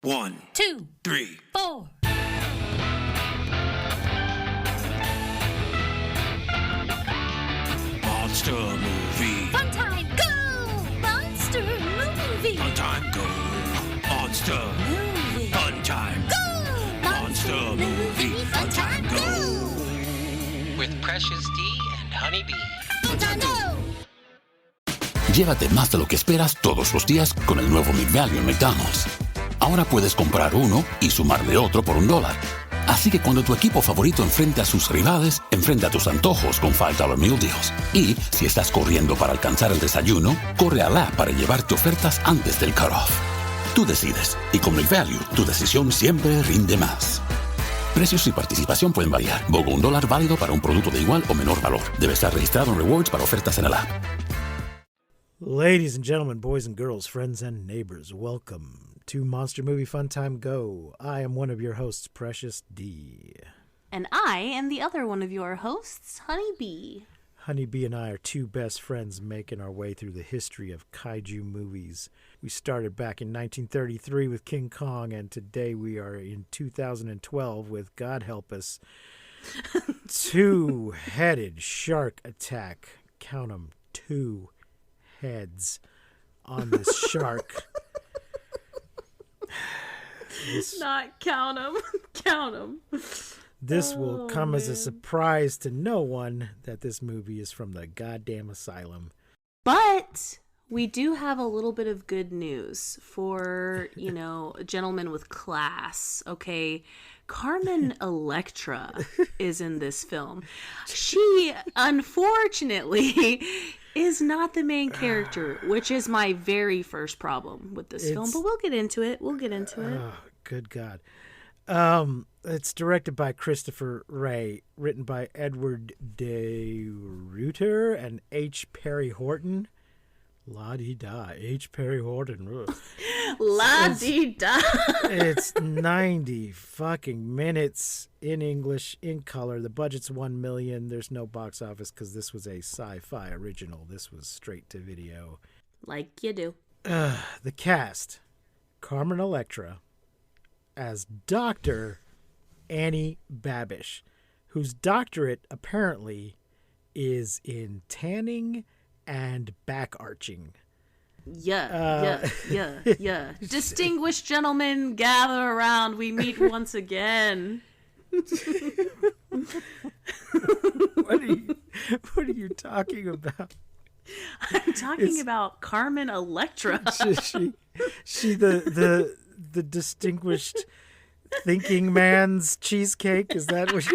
1, 2, 3, 4. Monster movie. Fun time, go! Monster movie. Fun time, go. Monster Movie. fun time. Go! Monster movie. Fun time, go. With Precious D and Honey Bee. Fun time, go! Llévate más de lo que esperas todos los días con el nuevo McValue en McDonald's. Ahora puedes comprar uno y sumarle otro por $1. Así que cuando tu equipo favorito enfrente a sus rivales, enfrenta tus antojos con $5 Meal Deals. Y si estás corriendo para alcanzar el desayuno, corre a la app para llevarte ofertas antes del cutoff. Tú decides, y con McValue, tu decisión siempre rinde más. Precios y participación pueden variar. BOGO $1 válido para un producto de igual o menor valor. Debe estar registrado en Rewards para ofertas en el app. Ladies and gentlemen, boys and girls, friends and neighbors, welcome to Monster Movie Fun Time Go. I am one of your hosts, Precious D. And I am the other one of your hosts, Honey Bee. Honey Bee and I are two best friends making our way through the history of kaiju movies. We started back in 1933 with King Kong, and today we are in 2012 with, God help us, two-headed shark attack. Count 'em, 2 heads on this shark. Not count them. Count them. This will come as a surprise to no one that this movie is from the Goddamn Asylum. But we do have a little bit of good news for, gentlemen with class, okay? Carmen Electra is in this film. She, unfortunately, is not the main character, which is my very first problem with this film. But we'll get into it. Oh, good God. It's directed by Christopher Ray, written by Edward De Ruyter and H. Perry Horton. La-dee-da, H. Perry Horton. La-dee-da. It's 90 fucking minutes in English, in color. The budget's $1 million. There's no box office because this was a sci-fi original. This was straight to video. Like you do. The cast. Carmen Electra as Dr. Annie Babish, whose doctorate apparently is in tanning and back arching. Yeah. Distinguished gentlemen, gather around. We meet once again. What are you talking about? I'm talking about Carmen Electra. She the distinguished thinking man's cheesecake? Is that what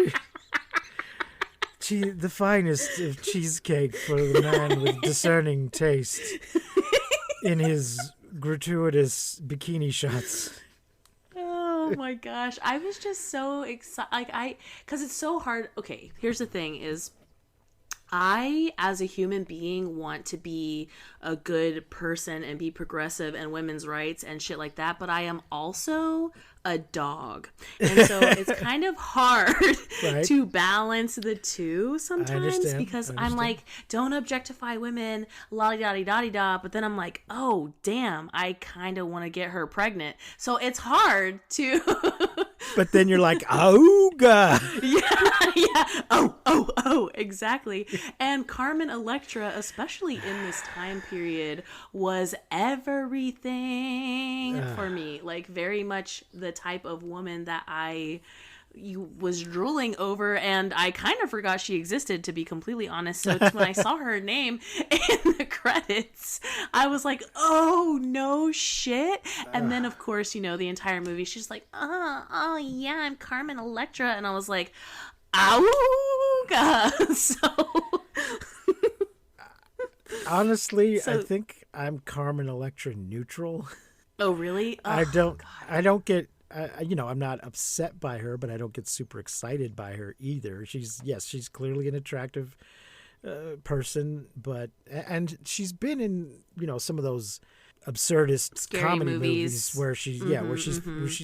the finest of cheesecake for the man with discerning taste in his gratuitous bikini shots. Oh my gosh. I was just so excited. Because it's so hard. Okay, here's the thing is, I, as a human being, want to be a good person and be progressive and women's rights and shit like that, but I am also a dog. And so it's kind of hard to balance the two sometimes because I'm like, don't objectify women, la-di-da-di-da-di-da, but then I'm like, oh, damn, I kind of want to get her pregnant. So it's hard to... But then you're like, oh, God. Yeah. Oh, exactly. And Carmen Electra, especially in this time period, was everything for me. Like, very much the type of woman that I was drooling over, and I kind of forgot she existed, to be completely honest. So when I saw her name in the credits, I was like, oh, no shit. And then, of course, the entire movie, she's like, oh yeah, I'm Carmen Electra. And I was like, ouga. So... Honestly, I think I'm Carmen Electra neutral. Oh, really? Oh, I don't get, I'm not upset by her, but I don't get super excited by her either. She's clearly an attractive person, and she's been in, some of those absurdist scary comedy movies where she's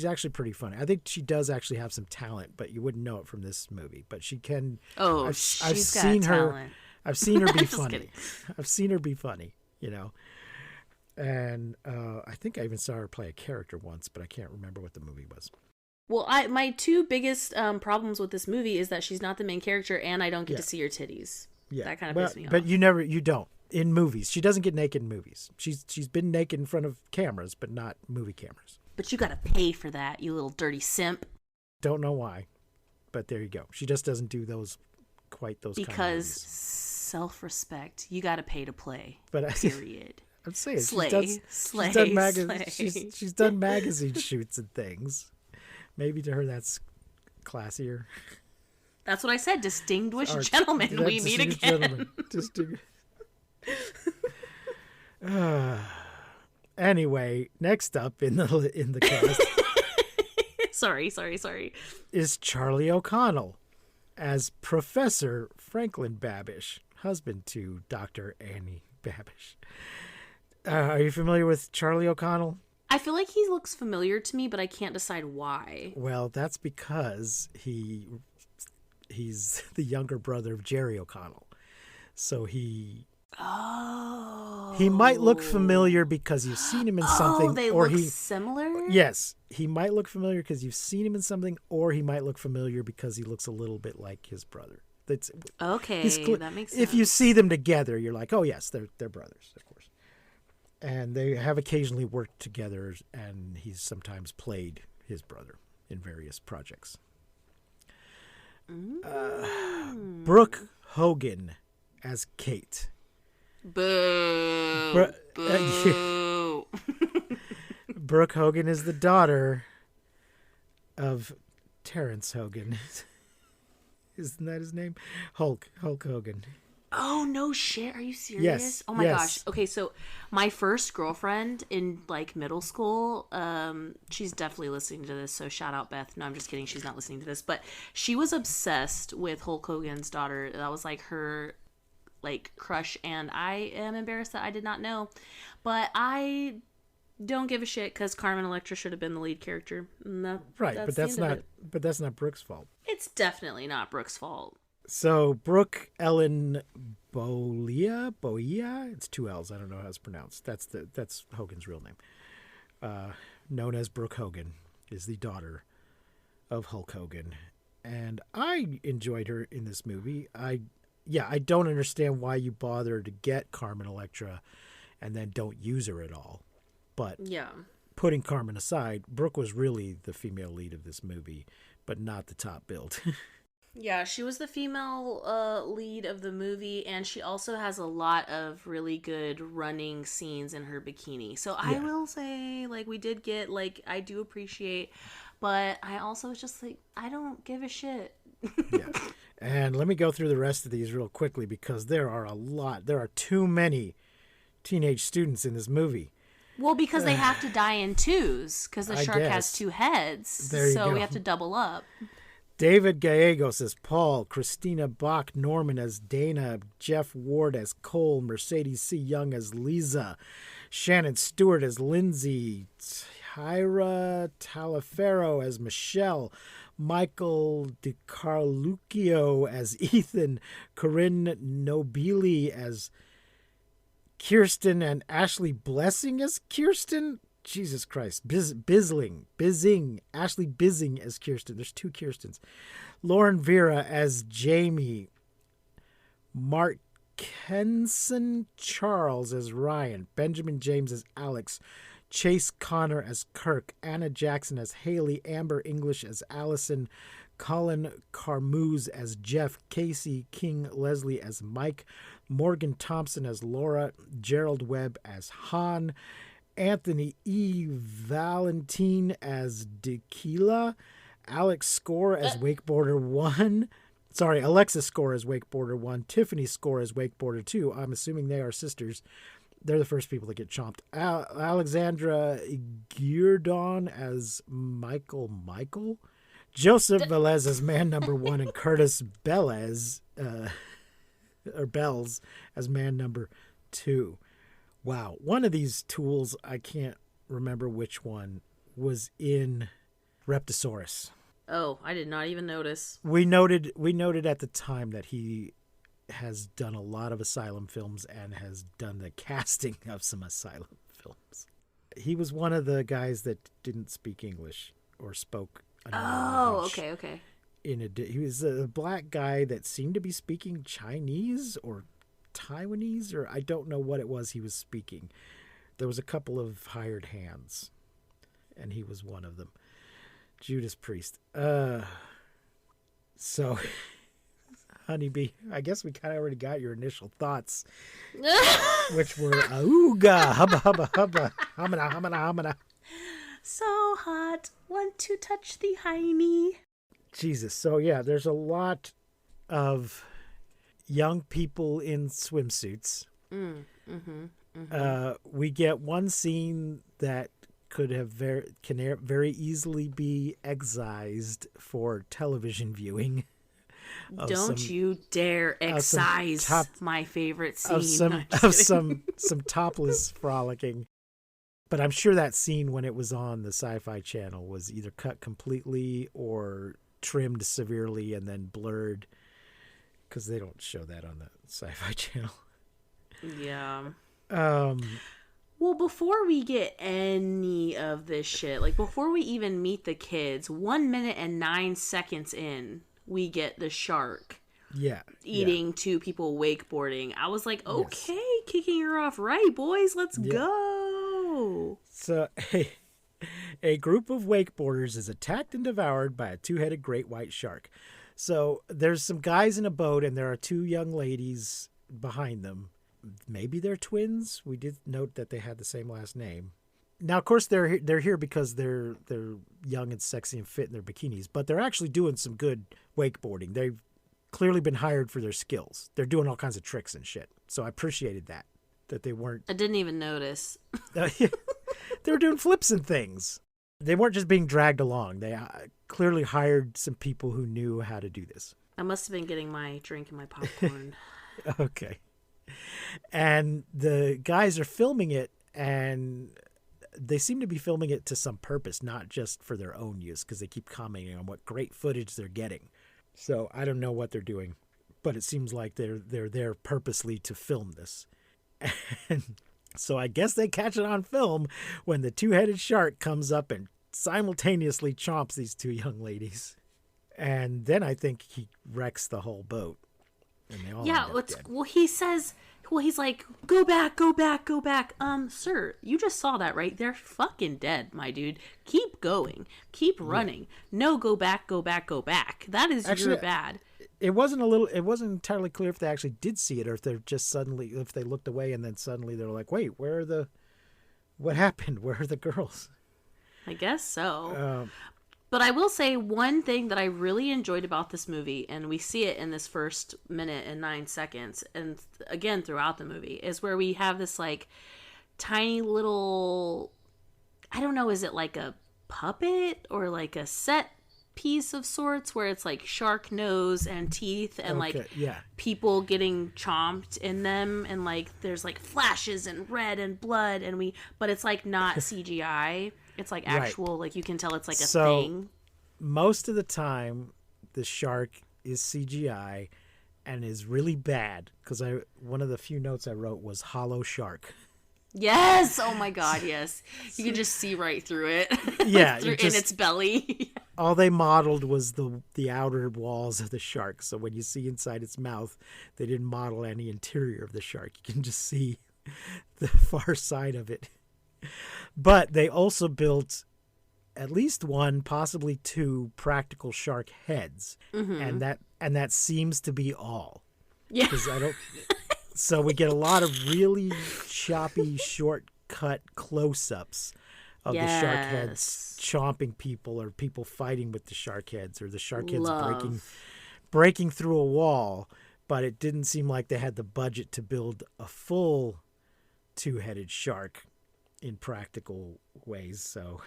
actually pretty funny. I think she does actually have some talent, but you wouldn't know it from this movie. But she can. Oh, I've she's got seen talent. her. I've seen her be funny. Kidding. I've seen her be funny, And I think I even saw her play a character once, but I can't remember what the movie was. Well, my two biggest problems with this movie is that she's not the main character, and I don't get to see her titties. Yeah, that kind of pissed me off. But you don't in movies. She doesn't get naked in movies. She's been naked in front of cameras, but not movie cameras. But you gotta pay for that, you little dirty simp. Don't know why, but there you go. She just doesn't do those kind of because movies. Self-respect. You gotta pay to play. But period. I'm saying slay. She's done magazine shoots and things. Maybe to her that's classier. That's what I said. Distinguished gentlemen, we meet again. Anyway, next up in the cast. Sorry. Is Charlie O'Connell as Professor Franklin Babish, husband to Dr. Annie Babish. Are you familiar with Charlie O'Connell? I feel like he looks familiar to me, but I can't decide why. Well, that's because he's the younger brother of Jerry O'Connell. So he might look familiar because you've seen him in something. Oh, they look similar? Yes. He might look familiar because you've seen him in something, or he might look familiar because he looks a little bit like his brother. Okay, that makes sense. If you see them together, you're like, oh, yes, they're brothers, of course. And they have occasionally worked together, and he's sometimes played his brother in various projects. Brooke Hogan as Kate. Boo. Boo. Brooke Hogan is the daughter of Terrence Hogan. Isn't that his name? Hulk Hogan. Oh, no shit. Are you serious? Yes. Oh my gosh. Okay, so my first girlfriend in like middle school, she's definitely listening to this, so shout out Beth. No, I'm just kidding. She's not listening to this, but she was obsessed with Hulk Hogan's daughter. That was like her like crush, and I am embarrassed that I did not know, but I don't give a shit because Carmen Electra should have been the lead character. Right, but that's not Brooke's fault. It's definitely not Brooke's fault. So Brooke Ellen Boia, it's 2 L's. I don't know how it's pronounced. That's Hogan's real name. Known as Brooke Hogan, is the daughter of Hulk Hogan, and I enjoyed her in this movie. I don't understand why you bother to get Carmen Electra and then don't use her at all. But putting Carmen aside, Brooke was really the female lead of this movie, but not the top billed. Yeah, she was the female lead of the movie, and she also has a lot of really good running scenes in her bikini. So I will say, like, we did get, like, I do appreciate, but I also was just like, I don't give a shit. Yeah. And let me go through the rest of these real quickly because there are a lot. There are too many teenage students in this movie. Well, because they have to die in twos because the shark has 2 heads. So we have to double up. David Gallegos as Paul, Christina Bach Norman as Dana, Jeff Ward as Cole, Mercedes C. Young as Lisa, Shannon Stewart as Lindsay, Tyra Talaferro as Michelle, Michael DiCarluccio as Ethan, Corinne Nobili as Kirsten, and Ashley Blessing as Kirsten. Jesus Christ. Bizzing. Ashley Bizzing as Kirsten. There's 2 Kirstens. Lauren Vera as Jamie. Mark Kenson Charles as Ryan. Benjamin James as Alex. Chase Connor as Kirk. Anna Jackson as Haley. Amber English as Allison. Colin Carmouze as Jeff. Casey King Leslie as Mike. Morgan Thompson as Laura. Gerald Webb as Han. Anthony E. Valentine as Tequila, Alex Score as Wakeboarder 1. Sorry, Alexis Score as Wakeboarder 1. Tiffany Score as Wakeboarder 2. I'm assuming they are sisters. They're the first people to get chomped. Alexandra Giordon as Michael. Joseph Velez as man number 1. And Curtis Bells as man number 2. Wow. One of these tools, I can't remember which one, was in Reptosaurus. Oh, I did not even notice. We noted at the time that he has done a lot of Asylum films and has done the casting of some Asylum films. He was one of the guys that didn't speak English or spoke another language. Okay. He was a black guy that seemed to be speaking Chinese or Taiwanese, or I don't know what it was he was speaking. There was a couple of hired hands, and he was one of them. Judas Priest. So, Honeybee, I guess we kind of already got your initial thoughts, which were ooga, hubba, hubba, hubba, hamana, hamana, hamana. So hot. Want to touch the hiney? Jesus. So, yeah, there's a lot of young people in swimsuits. We get one scene that could have very easily be excised for television viewing. Don't you dare excise my favorite scene. Of some topless frolicking. But I'm sure that scene when it was on the Sci-Fi Channel was either cut completely or trimmed severely and then blurred, because they don't show that on the Sci-Fi Channel. Yeah. Well, before we get any of this shit, like before we even meet the kids, 1 minute and 9 seconds in, we get the shark eating two people wakeboarding. I was like, okay, kicking her off right, boys, let's go. So a group of wakeboarders is attacked and devoured by a two-headed great white shark. So there's some guys in a boat, and there are two young ladies behind them. Maybe they're twins. We did note that they had the same last name. Now, of course, they're here because they're young and sexy and fit in their bikinis, but they're actually doing some good wakeboarding. They've clearly been hired for their skills. They're doing all kinds of tricks and shit. So I appreciated that they weren't. I didn't even notice. They were doing flips and things. They weren't just being dragged along. They clearly hired some people who knew how to do this. I must have been getting my drink and my popcorn. Okay. And the guys are filming it, and they seem to be filming it to some purpose, not just for their own use, because they keep commenting on what great footage they're getting. So I don't know what they're doing, but it seems like they're there purposely to film this. And so I guess they catch it on film when the two-headed shark comes up and simultaneously chomps these two young ladies. And then I think he wrecks the whole boat. And they all end up dead. Well, he says, he's like, go back, go back, go back. Sir, you just saw that, right? They're fucking dead, my dude. Keep going. Keep running. No, go back, go back, go back. That is your bad. It wasn't entirely clear if they actually did see it, or if they're just if they looked away and then suddenly they're like, wait, what happened? Where are the girls? I guess so. But I will say one thing that I really enjoyed about this movie, and we see it in this first minute and 9 seconds, and again throughout the movie, is where we have this like tiny little, I don't know, is it like a puppet or like a set piece of sorts, where it's like shark nose and teeth and people getting chomped in them, and like there's like flashes and red and blood, but it's like not CGI. It's like actual, like you can tell it's like a thing. Most of the time, the shark is CGI and is really bad, because one of the few notes I wrote was hollow shark. Yes. Oh my God. Yes. You can just see right through it. Yeah. in its belly. All they modeled was the outer walls of the shark. So when you see inside its mouth, they didn't model any interior of the shark. You can just see the far side of it. But they also built at least one, possibly two practical shark heads. Mm-hmm. And that seems to be all. Yeah. So we get a lot of really choppy, shortcut close-ups of the shark heads chomping people, or people fighting with the shark heads, or the shark heads breaking through a wall. But it didn't seem like they had the budget to build a full two-headed shark in practical ways. So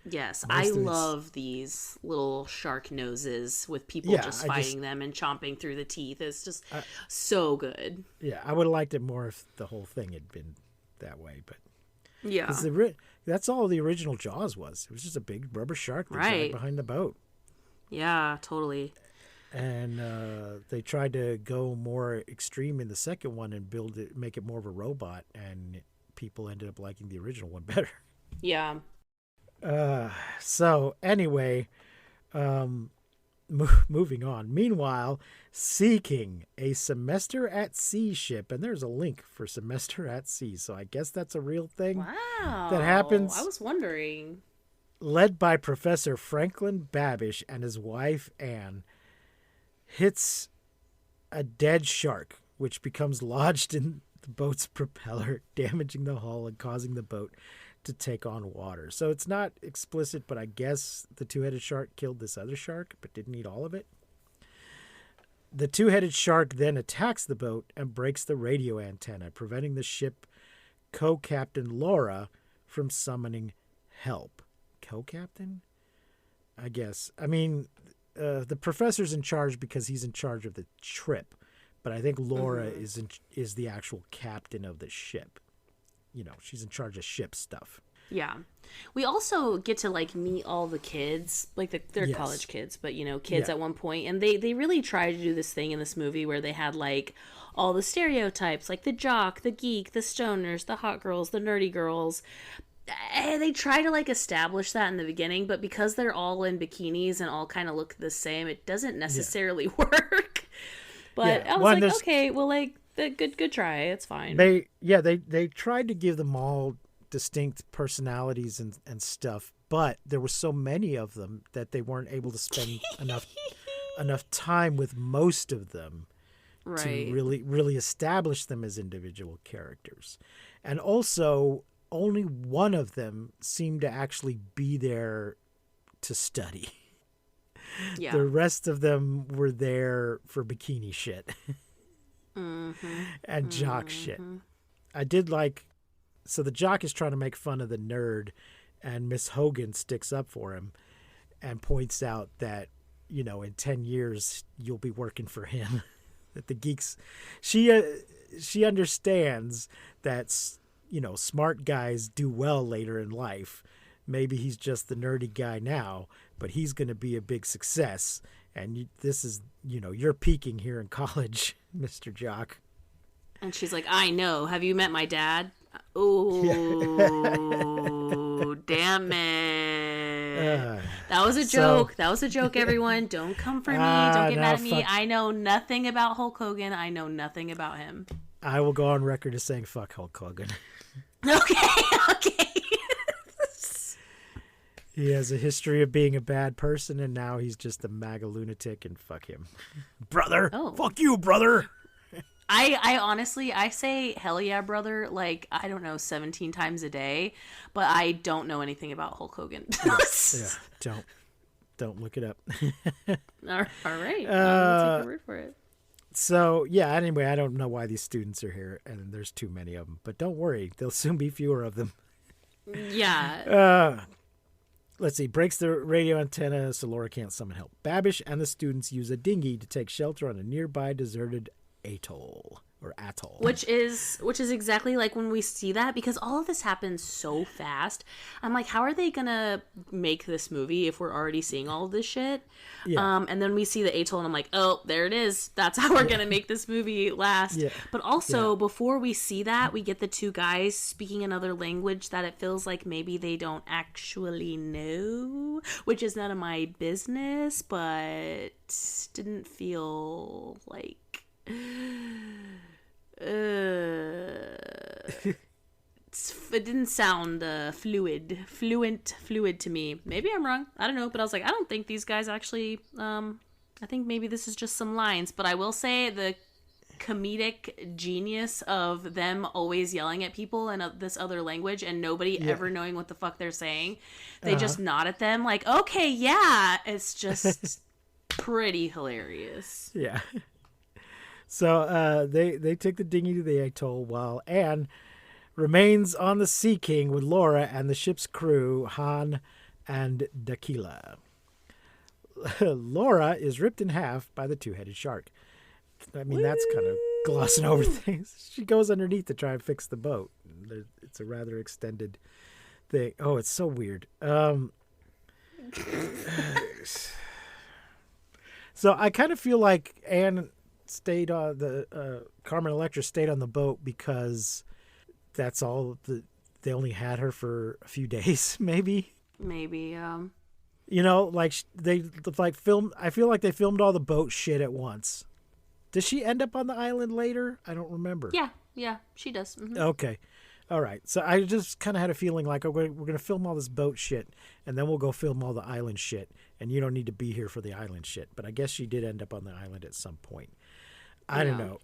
yes, I love these little shark noses with people just fighting them and chomping through the teeth. It's just so good. Yeah, I would have liked it more if the whole thing had been that way. But yeah, that's all the original Jaws was. It was just a big rubber shark that was behind the boat. Yeah, totally. And they tried to go more extreme in the second one and make it more of a robot, and people ended up liking the original one better. Yeah. So anyway, moving on. Meanwhile, Sea King, a Semester at Sea ship, and there's a link for Semester at Sea, so I guess that's a real thing. Wow. That happens. I was wondering. Led by Professor Franklin Babish and his wife Anne, hits a dead shark, which becomes lodged in the boat's propeller, damaging the hull and causing the boat to take on water. So it's not explicit, but I guess the two-headed shark killed this other shark, but didn't eat all of it. The two-headed shark then attacks the boat and breaks the radio antenna, preventing the ship co-captain Laura from summoning help. Co-captain? I guess. I mean, the professor's in charge because he's in charge of the trip, but I think Laura is the actual captain of the ship. You know, she's in charge of ship stuff. Yeah. We also get to, like, meet all the kids. Like, they're Yes. college kids, but, you know, kids Yeah. at one point. And they really try to do this thing in this movie where they had, like, all the stereotypes, like the jock, the geek, the stoners, the hot girls, the nerdy girls. And they try to, like, establish that in the beginning, but because they're all in bikinis and all kind of look the same, it doesn't necessarily work. But Yeah. I was like, okay, well, like, good try. It's fine. They tried to give them all distinct personalities and stuff, but there were so many of them that they weren't able to spend enough time with most of them Right. to really establish them as individual characters. And also, only one of them seemed to actually be there to study. Yeah. The rest of them were there for bikini shit and jock shit. I did like, so the jock is trying to make fun of the nerd, and Miss Hogan sticks up for him and points out that, you know, in 10 years you'll be working for him. That the geeks, she understands that, you know, smart guys do well later in life. Maybe he's just the nerdy guy now, but he's going to be a big success. And this is, you know, you're peaking here in college, Mr. Jock. And she's like, I know. Have you met my dad? Oh, damn it. That was a joke. That was a joke, everyone. Don't come for me. Don't get mad at me. I know nothing about Hulk Hogan. I know nothing about him. I will go on record as saying fuck Hulk Hogan. Okay. He has a history of being a bad person, and now he's just a MAGA lunatic, and fuck him. Brother! Oh. Fuck you, brother! I honestly, I say hell yeah, brother, like, I don't know, 17 times a day, but I don't know anything about Hulk Hogan. Yeah, don't look it up. All right. I'll take your word for it. So, yeah, anyway, I don't know why these students are here, and there's too many of them, but don't worry, there'll soon be fewer of them. Yeah. Let's see, breaks the radio antenna so Laura can't summon help. Babish and the students use a dinghy to take shelter on a nearby deserted atoll. Which is exactly like when we see that, because all of this happens so fast. I'm like, how are they gonna make this movie if we're already seeing all of this shit? Yeah. And then we see the atoll and I'm like, oh, there it is. That's how we're gonna make this movie last. Yeah. But also, before we see that, we get the two guys speaking another language that it feels like maybe they don't actually know, which is none of my business, but didn't feel like it didn't sound fluid to me. Maybe I'm wrong, I don't know, but I was like, I don't think these guys actually I think maybe this is just some lines. But I will say the comedic genius of them always yelling at people in this other language and nobody ever knowing what the fuck they're saying. They just nod at them like, okay, yeah. It's just pretty hilarious. Yeah. So they take the dinghy to the atoll while Anne remains on the Sea King with Laura and the ship's crew, Han and Dakila. Laura is ripped in half by the two-headed shark. I mean, that's kind of glossing over things. She goes underneath to try and fix the boat. It's a rather extended thing. Oh, it's so weird. So I kind of feel like Anne stayed on Carmen Electra stayed on the boat because that's all. They only had her for a few days, maybe. Maybe. You know, like they like film. I feel like they filmed all the boat shit at once. Does she end up on the island later? I don't remember. Yeah, she does. Mm-hmm. Okay. All right. So I just kind of had a feeling like, oh, we're going to film all this boat shit, and then we'll go film all the island shit, and you don't need to be here for the island shit. But I guess she did end up on the island at some point. I don't know.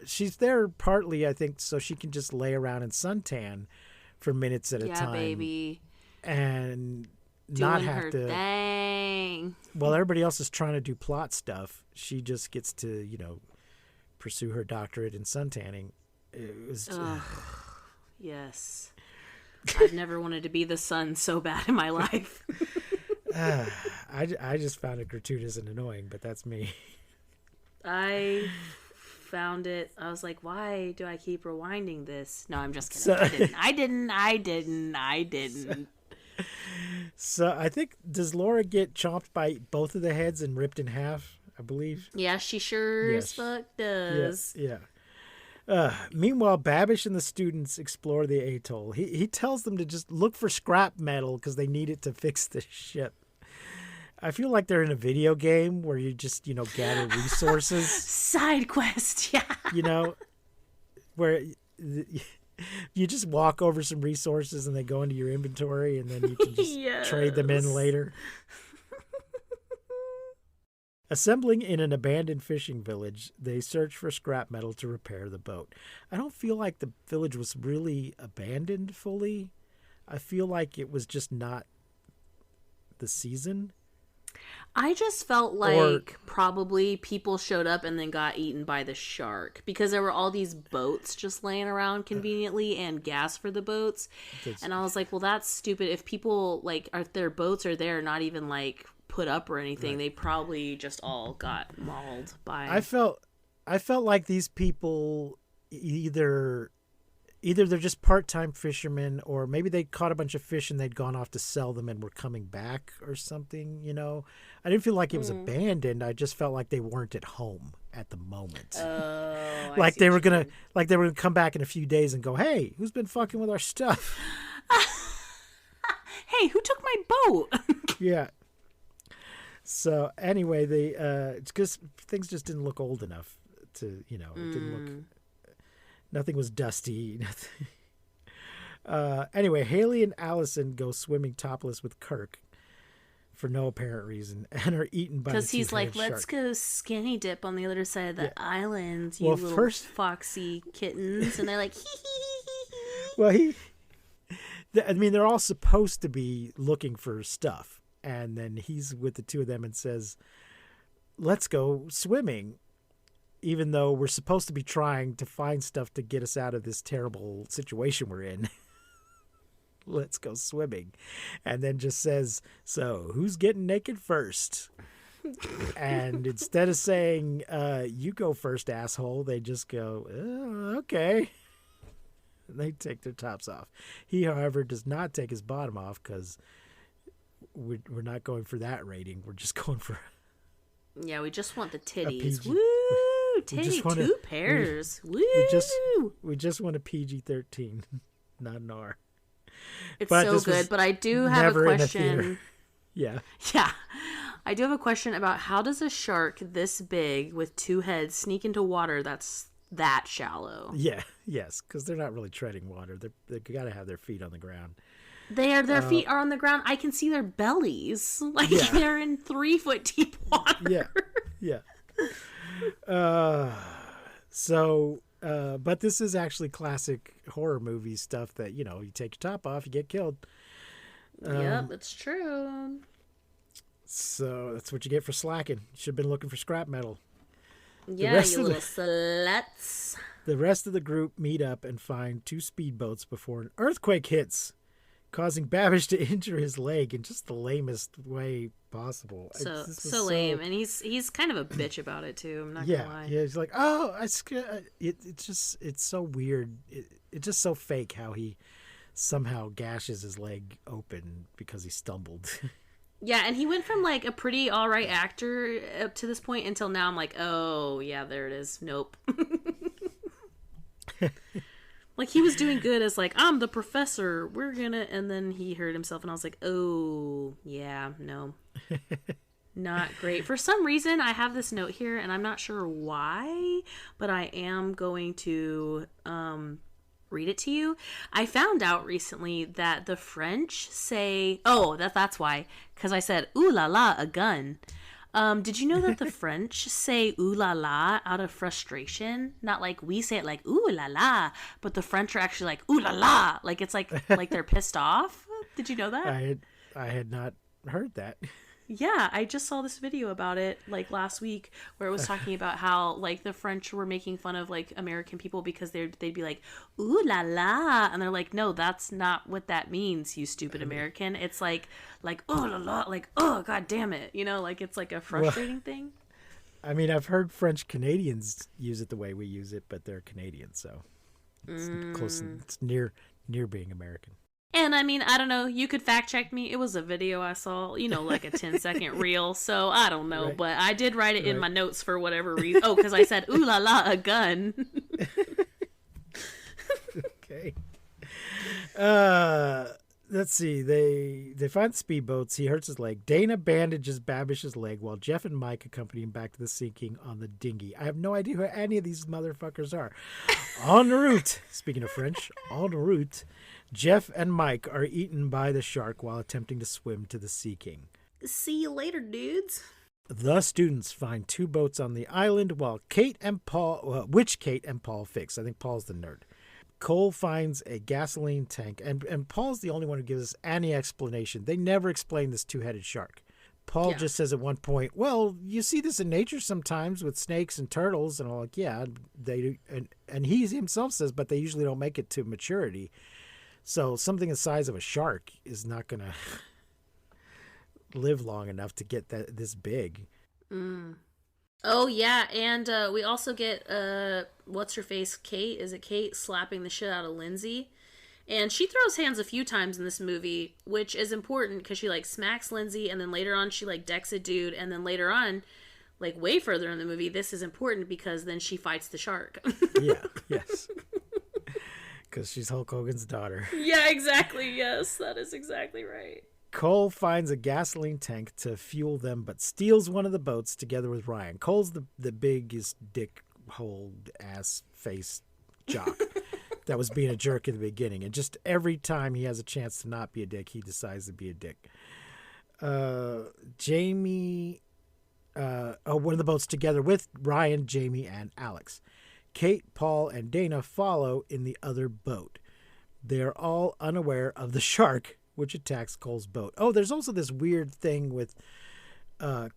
She's there partly, I think, so she can just lay around and suntan for minutes at a time. Yeah, baby. And Doing not have her to. thing. While everybody else is trying to do plot stuff, she just gets to, pursue her doctorate in suntanning. It was. Yes. I've never wanted to be the sun so bad in my life. I just found it gratuitous and annoying, but that's me. I found it. I was like, why do I keep rewinding this? No, I'm just kidding. I didn't. So I think, does Laura get chomped by both of the heads and ripped in half, I believe? Yeah, she sure as fuck does. Yeah. Meanwhile, Babish and the students explore the atoll. He tells them to just look for scrap metal because they need it to fix the ship. I feel like they're in a video game where you just, gather resources. Side quest, yeah. Where you just walk over some resources and they go into your inventory and then you can just trade them in later. Assembling in an abandoned fishing village, they search for scrap metal to repair the boat. I don't feel like the village was really abandoned fully. I feel like it was just not the season. I just felt like probably people showed up and then got eaten by the shark because there were all these boats just laying around conveniently and gas for the boats. And I was like, well, that's stupid. If people their boats are there, not even put up or anything, right. They probably just all got mauled by. I felt like these people either they're just part-time fishermen, or maybe they caught a bunch of fish and they'd gone off to sell them and were coming back or something, I didn't feel like it was abandoned. I just felt like they weren't at home at the moment. Oh, they were gonna come back in a few days and go, hey, who's been fucking with our stuff? Hey, who took my boat? Yeah. So anyway, it's because things just didn't look old enough to, it didn't look. Nothing was dusty. Anyway, Haley and Allison go swimming topless with Kirk for no apparent reason and are eaten by because he's like, let's go skinny dip on the other side of the island, you little foxy kittens. And they're like, well, they're all supposed to be looking for stuff. And then he's with the two of them and says, let's go swimming. Even though we're supposed to be trying to find stuff to get us out of this terrible situation we're in. Let's go swimming. And then just says, so who's getting naked first? And instead of saying, you go first, asshole, they just go, okay. And they take their tops off. He, however, does not take his bottom off because we're not going for that rating. We're just going for... Yeah, we just want the titties. PG. Woo! Titty, two pairs. Woo! We just want a PG-13, not an R. It's so good, but I do have a question. Yeah. Yeah. I do have a question about how does a shark this big with two heads sneak into water that's that shallow? Yeah. Yes, because they're not really treading water. They got to have their feet on the ground. Their feet are on the ground. I can see their bellies. They're in 3 foot deep water. Yeah. But this is actually classic horror movie stuff that, you take your top off, you get killed. Yep, it's true. So that's what you get for slacking. You should have been looking for scrap metal. Yeah, you little sluts. The rest of the group meet up and find 2 speedboats before an earthquake hits, causing Babish to injure his leg in just the lamest way possible. So lame, and he's kind of a bitch about it too. I'm not gonna lie. Yeah, he's like, oh, it's so weird. It's just so fake how he somehow gashes his leg open because he stumbled. Yeah, and he went from a pretty all right actor up to this point until now. I'm like, oh yeah, there it is. Nope. Like, he was doing good as, like, I'm the professor, we're gonna... And then he hurt himself, and I was like, oh, yeah, no. Not great. For some reason, I have this note here, and I'm not sure why, but I am going to read it to you. I found out recently that the French say... Oh, that's why. Because I said, ooh la la, a gun. Did you know that the French say ooh la la out of frustration? Not like we say it like ooh la la, but the French are actually like ooh la la. Like it's like they're pissed off. Did you know that? I had not heard that. Yeah, I just saw this video about it like last week where it was talking about how like the French were making fun of like American people because they'd be like ooh la la, and they're like, no, that's not what that means, you stupid American. It's like ooh la la, like oh god damn it, you know, like it's like a frustrating thing. I mean, I've heard French Canadians use it the way we use it, but they're Canadian, so it's close. It's near being American. And I mean, I don't know, you could fact check me. It was a video I saw, you know, like a 10-second reel. So I don't know, right. but I did write it in my notes for whatever reason. Oh, because I said, ooh la la, a gun. Okay. Let's see. They find the speedboats. He hurts his leg. Dana bandages Babish's leg while Jeff and Mike accompany him back to the sinking on the dinghy. I have no idea who any of these motherfuckers are. En route, speaking of French, en route, Jeff and Mike are eaten by the shark while attempting to swim to the Sea King. See you later, dudes. The students find 2 boats on the island which Kate and Paul fix. I think Paul's the nerd. Cole finds a gasoline tank, and Paul's the only one who gives us any explanation. They never explain this 2-headed shark. Paul just says at one point, well, you see this in nature sometimes with snakes and turtles. And I'm like, yeah, they do. And he himself says, but they usually don't make it to maturity. So something the size of a shark is not going to live long enough to get this big. Oh, yeah, and we also get, what's-her-face, Kate? Is it Kate slapping the shit out of Lindsay? And she throws hands a few times in this movie, which is important because she, like, smacks Lindsay, and then later on she, like, decks a dude, and then later on, like, way further in the movie, this is important because then she fights the shark. Yes. Because she's Hulk Hogan's daughter. Yeah, exactly, yes, that is exactly right. Cole finds a gasoline tank to fuel them, but steals one of the boats together with Ryan. Cole's the biggest dick hole ass face jock that was being a jerk in the beginning. And just every time he has a chance to not be a dick, he decides to be a dick. Jamie, one of the boats together with Ryan, Jamie, and Alex. Kate, Paul, and Dana follow in the other boat. They're all unaware of the shark, which attacks Cole's boat. Oh, there's also this weird thing with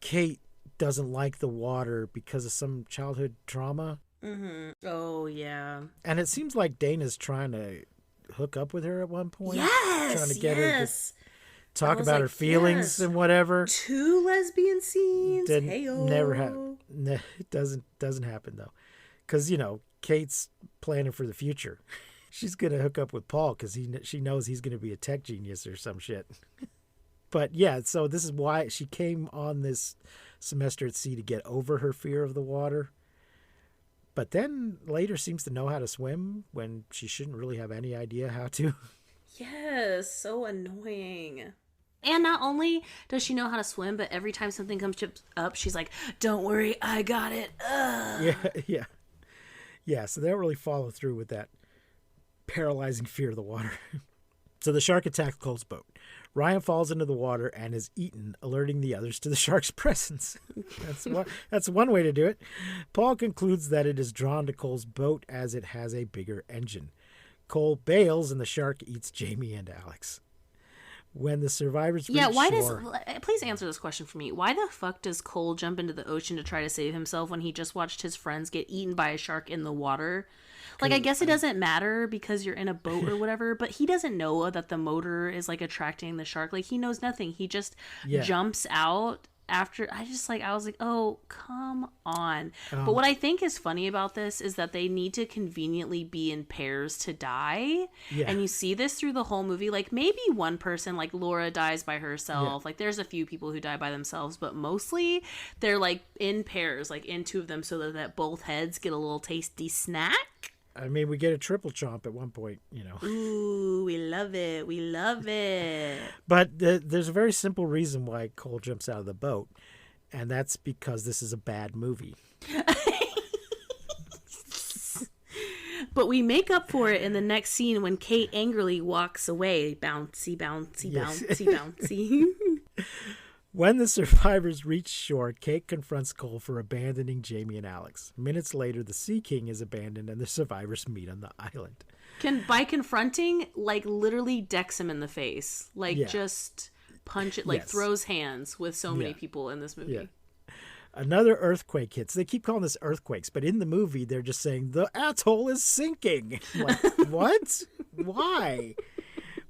Kate doesn't like the water because of some childhood trauma. Mm-hmm. Oh, yeah. And it seems like Dana's trying to hook up with her at one point. Yes! Trying to get her to talk about her feelings and whatever. 2 lesbian scenes. Never happen. It doesn't happen, though. Because, you know, Kate's planning for the future. She's going to hook up with Paul because she knows he's going to be a tech genius or some shit. But yeah, so this is why she came on this semester at sea to get over her fear of the water. But then later seems to know how to swim when she shouldn't really have any idea how to. Yes, so annoying. And not only does she know how to swim, but every time something comes up, she's like, don't worry, I got it. Ugh. Yeah, so they don't really follow through with that paralyzing fear of the water. So the shark attacks Cole's boat. Ryan falls into the water and is eaten, alerting the others to the shark's presence. That's one way to do it. Paul concludes that it is drawn to Cole's boat as it has a bigger engine. Cole bails and the shark eats Jamie and Alex. When the survivors reach shore... Please answer this question for me. Why the fuck does Cole jump into the ocean to try to save himself when he just watched his friends get eaten by a shark in the water? Like, I guess it doesn't matter because you're in a boat or whatever, but he doesn't know that the motor is, like, attracting the shark. Like, he knows nothing. He just jumps out after... I was like, oh, come on. But what I think is funny about this is that they need to conveniently be in pairs to die. Yeah. And you see this through the whole movie. Like, maybe one person, like Laura, dies by herself. Yeah. Like, there's a few people who die by themselves, but mostly they're, like, in pairs, like, in 2 of them so that both heads get a little tasty snack. I mean, we get a triple chomp at one point, you know. Ooh, we love it. We love it. But there's a very simple reason why Cole jumps out of the boat, and that's because this is a bad movie. But we make up for it in the next scene when Kate angrily walks away. Bouncy, bouncy, Yes. bouncy, bouncy. When the survivors reach shore, Kate confronts Cole for abandoning Jamie and Alex. Minutes later, the Sea King is abandoned and the survivors meet on the island. By confronting, like, literally decks him in the face. Like, Yeah. just punch it, like, Yes. throws hands with so many Yeah. people in this movie. Yeah. Another earthquake hits. They keep calling this earthquakes, but in the movie, they're just saying, the atoll is sinking. Like, what? Why?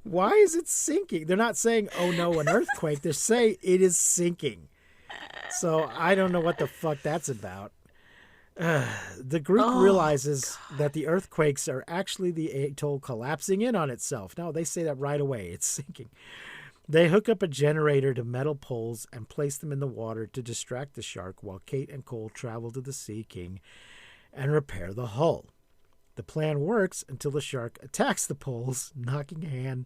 Why is it sinking? They're not saying, oh no, an earthquake. They're saying it is sinking. So I don't know what the fuck that's about. The group realizes that the earthquakes are actually the atoll collapsing in on itself. No, they say that right away. It's sinking. They hook up a generator to metal poles and place them in the water to distract the shark while Kate and Cole travel to the Sea King and repair the hull. The plan works until the shark attacks the poles, knocking Han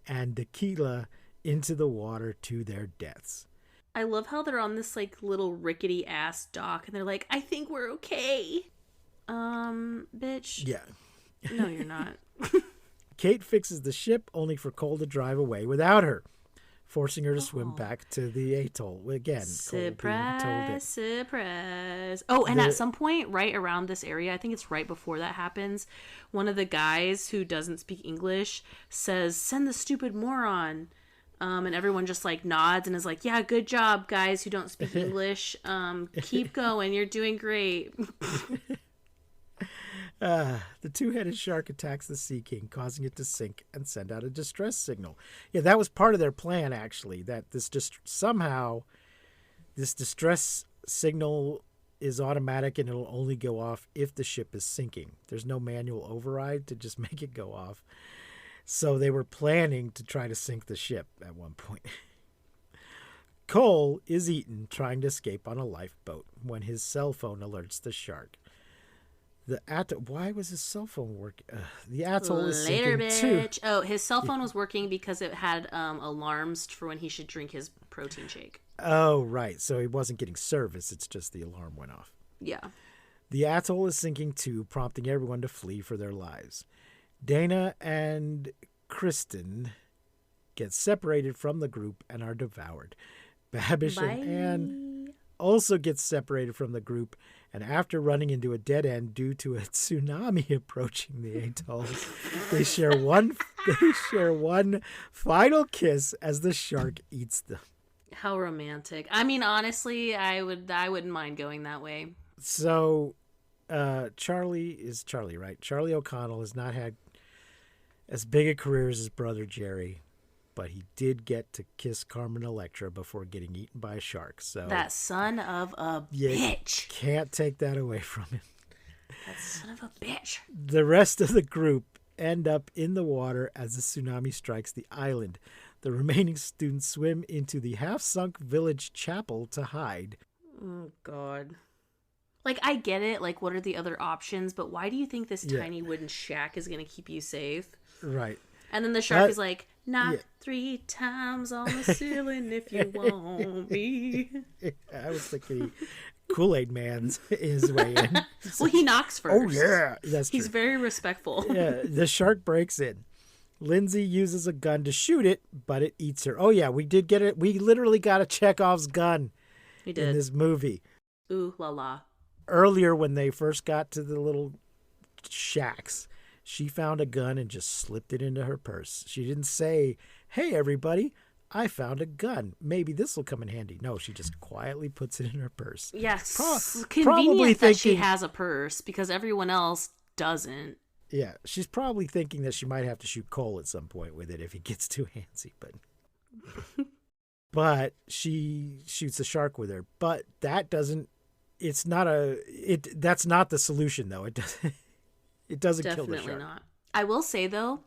and Tequila into the water to their deaths. I love how they're on this, like, little rickety ass dock and they're like, I think we're okay. Bitch. Yeah. No, you're not. Kate fixes the ship only for Cole to drive away without her, forcing her to swim back to the atoll. Again, Cole being told Surprise, surprise. Oh, and at some point, right around this area, I think it's right before that happens, one of the guys who doesn't speak English says, send the stupid moron. And everyone just, like, nods and is like, yeah, good job, guys who don't speak English. Keep going. You're doing great. The two-headed shark attacks the Sea King, causing it to sink and send out a distress signal. Yeah, that was part of their plan, actually, that this somehow this distress signal is automatic and it'll only go off if the ship is sinking. There's no manual override to just make it go off. So they were planning to try to sink the ship at one point. Cole is eaten trying to escape on a lifeboat when his cell phone alerts the shark. Why was his cell phone working? The atoll is Later, sinking bitch. too. Oh, his cell phone was working because it had alarms for when he should drink his protein shake. Oh, right. So he wasn't getting service. It's just the alarm went off. Yeah. The atoll is sinking too, prompting everyone to flee for their lives. Dana and Kristen get separated from the group and are devoured. Babish and Anne also get separated from the group, and after running into a dead end due to a tsunami approaching the atoll, they share one final kiss as the shark eats them. How romantic. I mean, honestly, I wouldn't mind going that way. So, Charlie, right? Charlie O'Connell has not had as big a career as his brother Jerry, but he did get to kiss Carmen Electra before getting eaten by a shark. So That son of a bitch. Can't take that away from him. That son of a bitch. The rest of the group end up in the water as the tsunami strikes the island. The remaining students swim into the half-sunk village chapel to hide. Oh, God. Like, I get it. Like, what are the other options? But why do you think this tiny wooden shack is going to keep you safe? Right. And then the shark is like, knock 3 times on the ceiling if you want me. I was thinking Kool-Aid Man's his way in. Well, he knocks first. Oh, yeah. That's true. He's very respectful. Yeah, the shark breaks in. Lindsay uses a gun to shoot it, but it eats her. Oh, yeah, we did get it. We literally got a Chekhov's gun He did. in this movie. Ooh la la. Earlier, when they first got to the little shacks, she found a gun and just slipped it into her purse. She didn't say, hey, everybody, I found a gun. Maybe this will come in handy. No, she just quietly puts it in her purse. Yes. probably Convenient that she thinking- has a purse because everyone else doesn't. Yeah, she's probably thinking that she might have to shoot Cole at some point with it if he gets too handsy. But she shoots the shark with her. But that doesn't. It's not That's not the solution, though. It doesn't. It doesn't kill the shark. Definitely not. I will say though,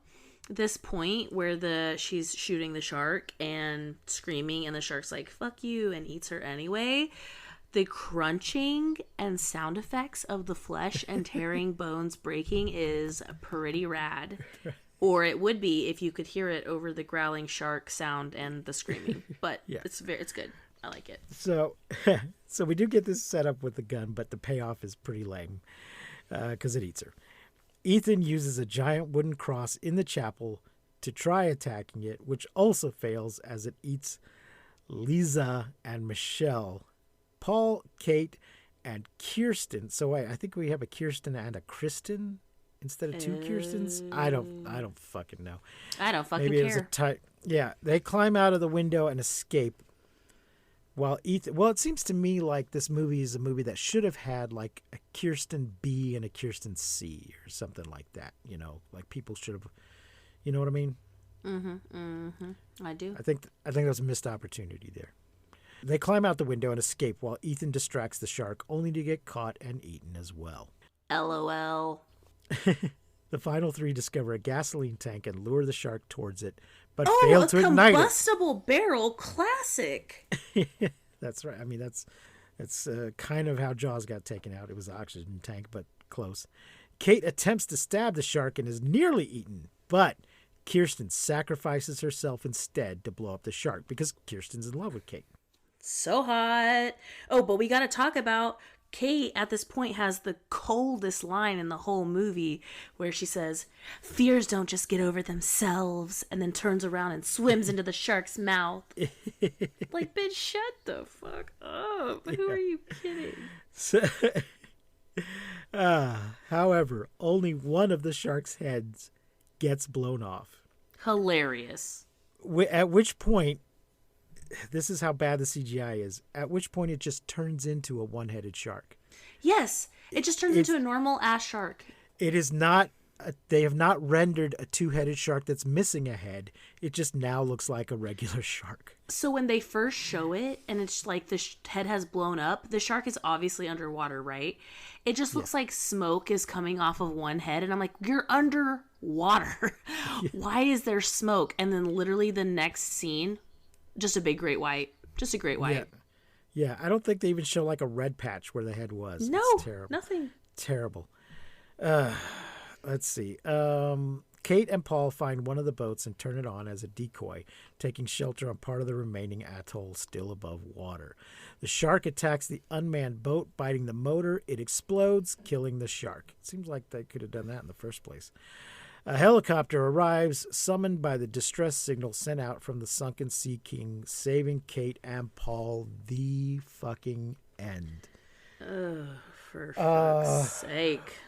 this point where she's shooting the shark and screaming, and the shark's like "fuck you" and eats her anyway. the crunching and sound effects of the flesh and tearing bones breaking is pretty rad. Or it would be if you could hear it over the growling shark sound and the screaming. But it's good. I like it. So we do get this set up with the gun, but the payoff is pretty lame because it eats her. Ethan uses a giant wooden cross in the chapel to try attacking it, which also fails as it eats Lisa and Michelle, Paul, Kate, and Kirsten. So I think we have a Kirsten and a Kristen instead of two Kirstens. I don't fucking know. I don't fucking Maybe care. It was they climb out of the window and escape. While Ethan, well, it seems to me like this movie is a movie that should have had like a Kirsten B and a Kirsten C or something like that. You know, like people should have, you know what I mean? I do. I think there was a missed opportunity there. They climb out the window and escape while Ethan distracts the shark, only to get caught and eaten as well. LOL. The final three discover a gasoline tank and lure the shark towards it, but fail to ignite it. Combustible barrel classic. That's right. I mean, that's kind of how Jaws got taken out. It was an oxygen tank, but close. Kate attempts to stab the shark and is nearly eaten, but Kirsten sacrifices herself instead to blow up the shark because Kirsten's in love with Kate. So hot. Oh, but we got to talk about Kate at this point has the coldest line in the whole movie where she says, "Fears don't just get over themselves," and then turns around and swims into the shark's mouth. Like, bitch, shut the fuck up. Who are you kidding? So, however, only one of the shark's heads gets blown off. Hilarious. At which point, this is how bad the CGI is. At which point it just turns into a one-headed shark. Yes, it just turns into a normal ass shark. It is not. They have not rendered a two-headed shark that's missing a head. It just now looks like a regular shark. So when they first show it and it's like the head has blown up, the shark is obviously underwater, right? It just looks like smoke is coming off of one head. And I'm like, you're underwater. Why is there smoke? And then literally the next scene, just a big great white. Just a great white. Yeah, I don't think they even show like a red patch where the head was. No, it's terrible. Nothing. Terrible. Let's see. Kate and Paul find one of the boats and turn it on as a decoy, taking shelter on part of the remaining atoll still above water. The shark attacks the unmanned boat, biting the motor. It explodes, killing the shark. It seems like they could have done that in the first place. A helicopter arrives, summoned by the distress signal sent out from the sunken Sea King, saving Kate and Paul. The fucking end. For fuck's sake.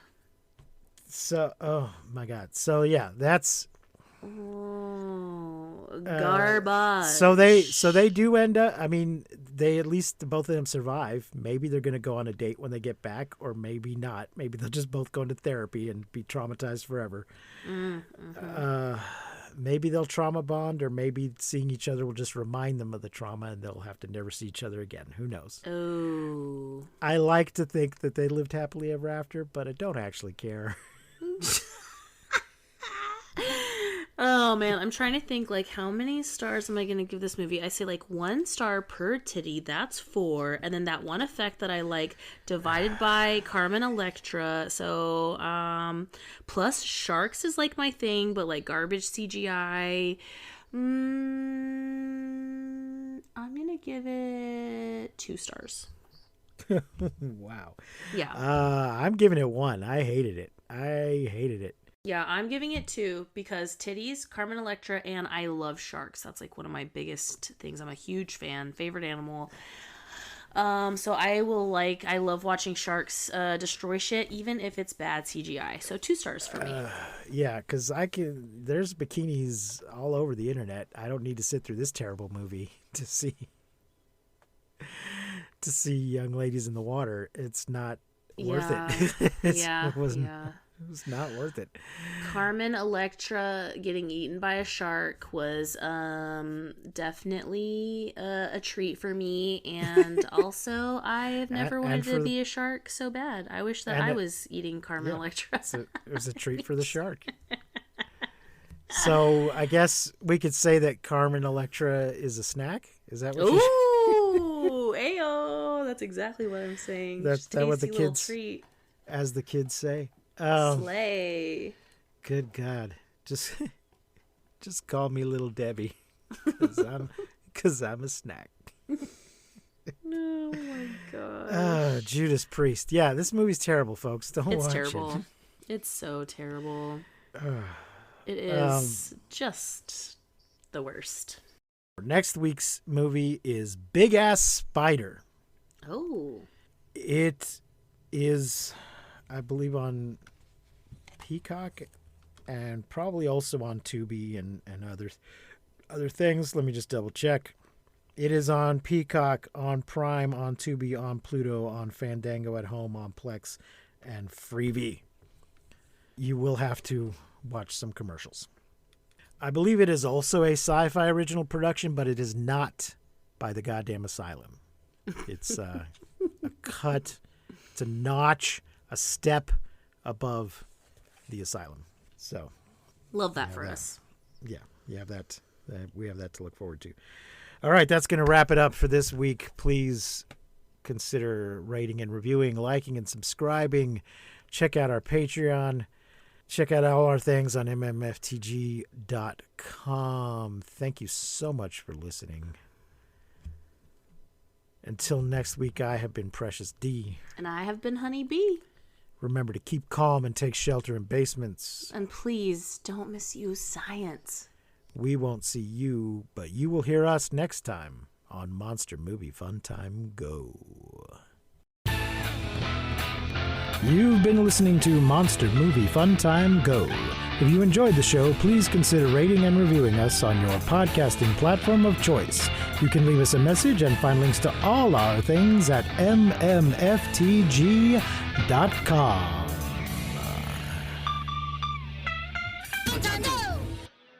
So, oh my God. So yeah, that's garbage. So they do end up. I mean, they at least both of them survive. Maybe they're going to go on a date when they get back, or maybe not. Maybe they'll just both go into therapy and be traumatized forever. Maybe they'll trauma bond, or maybe seeing each other will just remind them of the trauma, and they'll have to never see each other again. Who knows? Oh. I like to think that they lived happily ever after, but I don't actually care. Oh man, I'm trying to think like how many stars am I going to give this movie? I say like 1 star per titty, that's 4, and then that one effect that I like divided by Carmen Electra. So plus sharks is like my thing, but like garbage CGI. I'm going to give it 2 stars. Wow. Yeah. I'm giving it 1. I hated it. Yeah, I'm giving it 2 because titties, Carmen Electra, and I love sharks. That's like one of my biggest things. I'm a huge fan, favorite animal. So I love watching sharks destroy shit, even if it's bad CGI. So 2 stars for me. Yeah, because there's bikinis all over the internet. I don't need to sit through this terrible movie to see young ladies in the water. It's not worth it. It was not worth it. Carmen Electra getting eaten by a shark was definitely a treat for me, and also I have never wanted to be a shark so bad. I wish that I was eating Carmen Electra. It was a treat for the shark. So I guess we could say that Carmen Electra is a snack. Is that what you? Ooh, ayo. That's exactly what I'm saying. That's Just what the tasty little kids- treat. As the kids say. Slay. Good God. Just call me Little Debbie. Because I'm a snack. Oh my god. Judas Priest. Yeah, this movie's terrible, folks. Don't It's watch terrible. it. It's so terrible. It is just the worst. Next week's movie is Big Ass Spider. Oh. It is, I believe, on Peacock and probably also on Tubi and other things. Let me just double check. It is on Peacock, on Prime, on Tubi, on Pluto, on Fandango at Home, on Plex, and Freevee. You will have to watch some commercials. I believe it is also a sci-fi original production, but it is not by the Goddamn Asylum. It's a cut, it's a notch, a step above the Asylum. So, Love that for us. yeah, you have that. We have that to look forward to. All right, that's going to wrap it up for this week. Please consider rating and reviewing, liking and subscribing. Check out our Patreon. Check out all our things on mmftg.com. Thank you so much for listening. Until next week, I have been Precious D. And I have been Honey Bee. Remember to keep calm and take shelter in basements. And please don't misuse science. We won't see you, but you will hear us next time on Monster Movie Fun Time Go. You've been listening to Monster Movie Fun Time Go. If you enjoyed the show, please consider rating and reviewing us on your podcasting platform of choice. You can leave us a message and find links to all our things at mmftg.com.